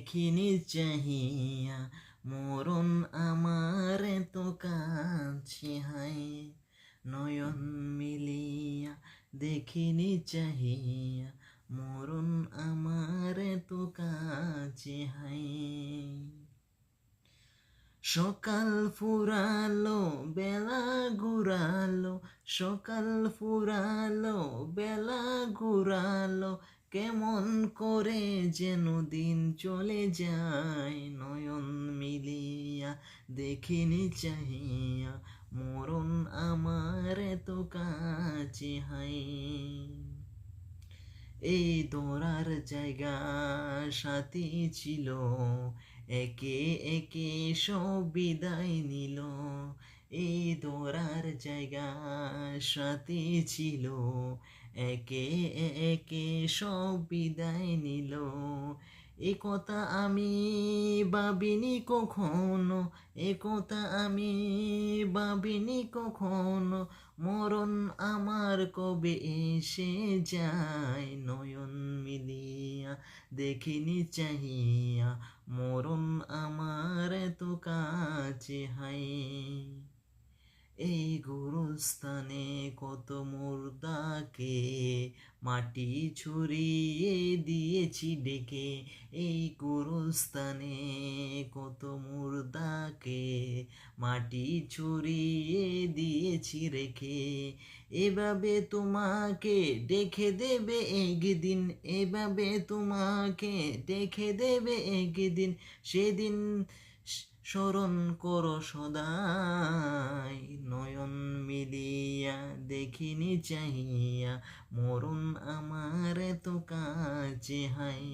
দেখিনি চাহিয়া মরণ আমার এত কাছে হাই নয়ন মিলিয়া দেখিনি চাহিয়া মরণ আমার এত কাছে হাই সকাল ফুরালো বেলা ঘুরালো সকাল ফুরালো বেলা ঘুরালো কেমন করে যেন দিন চলে যায় নয়ন মিলিয়া দেখিনি চাহিয়া মরণ আমার এত কাছে হাই এই দৌড়ার জায়গা সাথী ছিল একে একে সব বিদায় নিল এই দৌড়ার জায়গা সাথী ছিল একে একে সব বিদায় নিল এ কথা আমি ভাবিনি কখনো এ কথা আমি ভাবিনি কখনো মরণ আমার কবে এসে যায় নয়ন মিলিয়া দেখিনি চাহিয়া মরণ আমার এত কাছে হাই এই গুরুস্থানে কত মুর্দাকে মাটি ছড়িয়ে দিয়েছি ডেকে এই গুরুস্থানে কত মুর্দাকে মাটি ছড়িয়ে দিয়েছি রেখে এভাবে তোমাকে দেখে দেবে একদিন এভাবে তোমাকে দেখে দেবে একদিন সেদিন স্মরণ করো সদাই নয়ন মিলিয়া দেখিনি চাহিয়া মরণ আমার এত কাছে হাই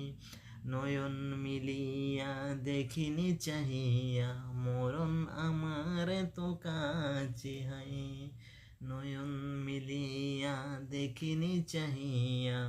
নয়ন মিলিয়া দেখিনি চাহিয়া মরণ আমার এত কাছে হাই নয়ন মিলিয়া দেখিনি চাহিয়া